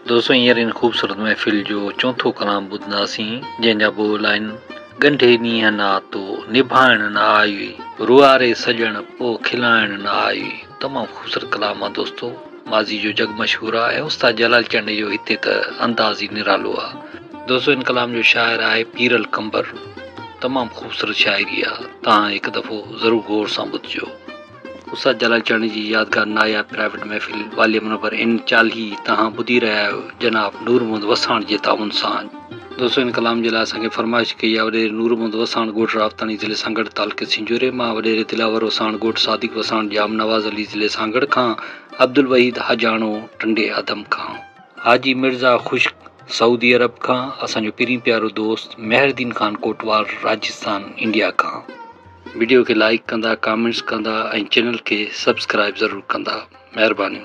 दोस्तों हींअर इन ख़ूबसूरत महफ़िल जो चौथो कलाम ॿुधंदासीं जंहिंजा ॿोल आहिनि। ॻंढे ॾींहं नातो निभाइण न आई, रुआरे सॼण पोइ खिलाइण न आई। तमामु ख़ूबसूरत कलाम आहे दोस्तो, माज़ी जो जग मशहूरु आहे ऐं उस्ताद जलाल चंड जो हिते त अंदाज़ ई निरालो आहे। दोस्तो इन कलाम जो शाइर आहे पीरल कंबर। तमामु ख़ूबसूरत शाइरी आहे, तव्हां हिकु दफ़ो ज़रूरु गौर सां ॿुधिजो। उस्ताद जलाल चंद जी यादगार नायाब प्राइवेट महफ़िल वॉल्यूम नंबर N40 तव्हां ॿुधी रहिया आहियो जनाब नूर मोहम्मद वसाण जे ताउन सां। दोस्तो इन कलाम जे लाइ असांखे फरमाइश कई आहे वॾेरे नूर मोहम्मद वसाण ॻोठ रावतानी ज़िले सांगड़ तालुके सिंजूरे मां, वॾेरे दिलावर वसाण ॻोठ सादिक वसाण जाम नवाज़ अली ज़िले सांगड़ खां, अब्दुल वहीद हजाणो टंडे आदम खां, हाजी मिर्ज़ा खुश्क सऊदी अरब खां, असांजो पहिरीं प्यारो दोस्त मेहरदीन खान कोटवाल राजस्थान इंडिया खां। वीडियो खे लाइक कंदा, कमेंट्स कंदा ऐं चैनल खे सब्सक्राइब ज़रूरु कंदा। महिरबानी।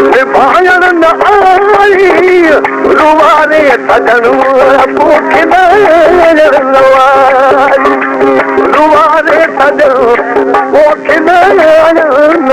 निभाइण न आई, रुआरे सजण पोइ खिलाइण न आई, रुआरे सजण पोइ खिलाइण न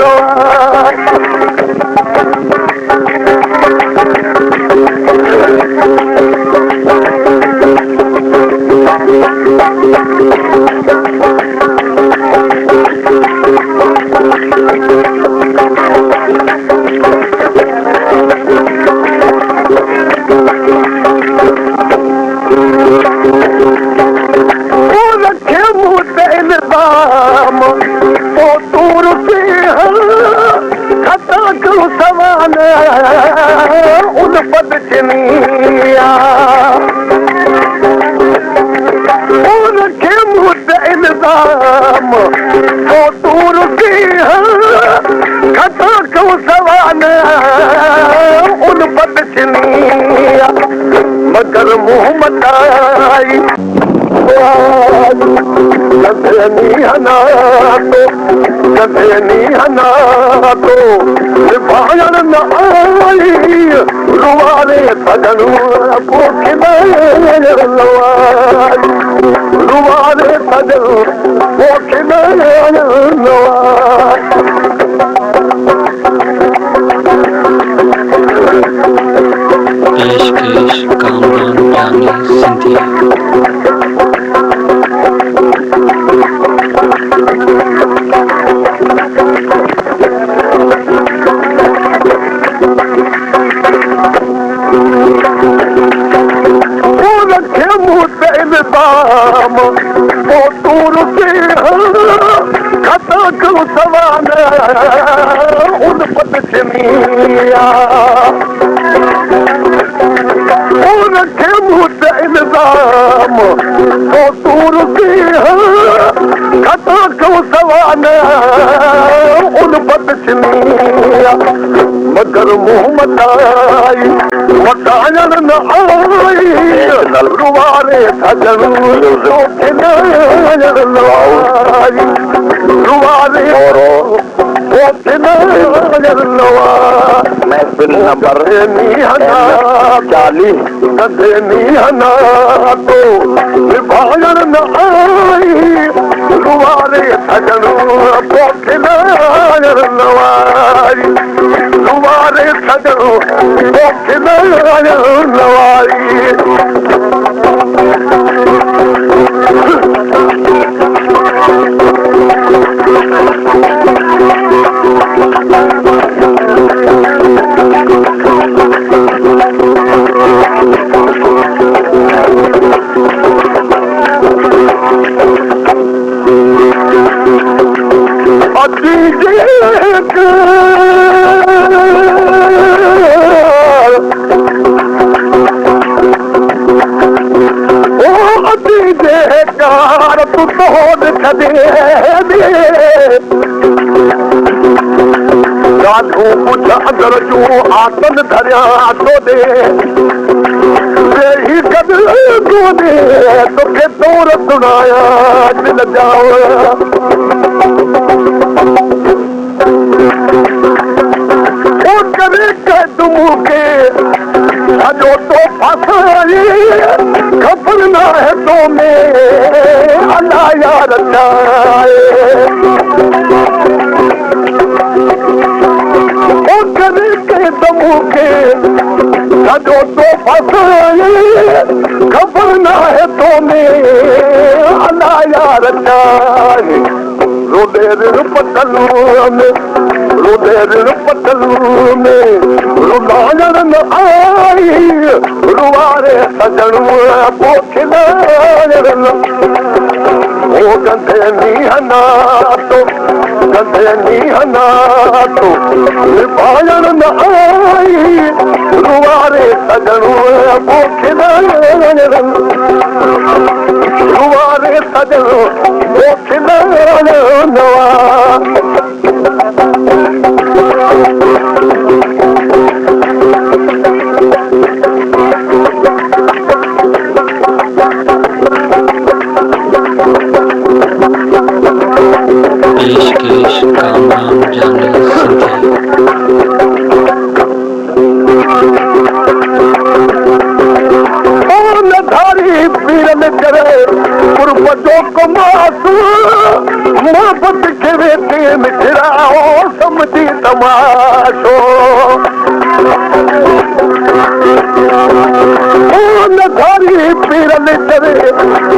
मगर मोहम्मद आई निभाइण न आई, रुआरे सजण पोइ खिलाइण न आई, रुआरे सजण पोइ खिलाइण न आई। पेशकश कामरान जानी सिंधिया। मगर मोहम्मद आई, वटाइण न आई, रुआरे सजण पोइ खिलाइण न आई, रुआरे पोइ खिलाइण न आई। महफ़िल नंबर N40 नातो निभाइण न आई, रुआरे सजण पोइ खिलाइण न आई, रुआरे सजण पोइ खिलाइण न आई। आसन धरिया तो दे तोखे दूर सुनाया दिल जाओ करे के तुम के सजो तो फसाई खबर ना है तो में अल्लाह यार चाहे करे के तुम के सजो तो फसाई खबर ना है तो में अल्लाह यार चाहे रोदेर पतलू में रुदेर पतलू में रुलाजन न आई रुवारे सजन पोखिलाजन ओ गंधे नीहना तो निभाजन न आई रुवारे सजन पोखिलाजन रुवारे सजन पोखिलाजन पेशकेश कामराम जाने धारी पीरन करे कुर्बतों को मासू मोहब्बत के बेटे मिठराओ समझी तमाशो धारी पीरन करे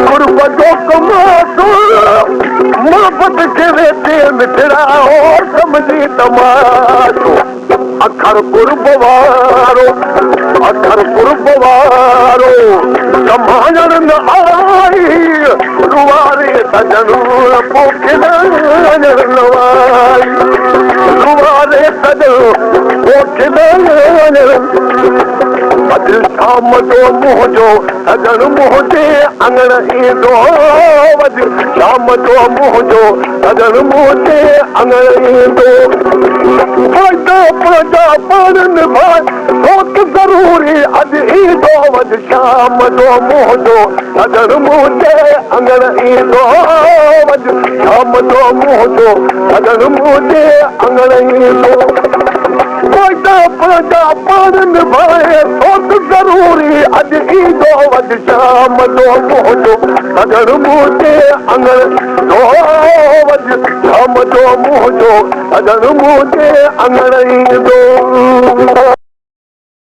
कुर्बतों को मासू मोहब्बत के बेटे मिठराओ समझी तमाशो अखर कुर्बवारो कमाजन न आई रुवारे सजन पोखिलाजन नवाई रुवारे सजन पोखिलाजन अॼु शाम जो मुंहुं जो सजन मुंहुं जे अंगण ईंदो अॼु शाम जो मुंहुं जो सजन मुंहुं जे अंगण ईंदो पंहिंजा पाण निभाए सोच ज़रूरी अॼु ईंदो अॼु शाम जो मुंहुं जो सजन मुंहुं जे अंगण ईंदो अॼु शाम जो मुंहुं जो सजन मुंहुं जे अंगण ईंदो पंहिंजा पाण निभाए सोच ज़रूरी अॼु ईंदो अॼु शाम जो मुंहुं जो सजन मुंहुं जे अंगण अॼु शाम जो मुंहुं जो सजन मुंहुं जे अंगण ईंदो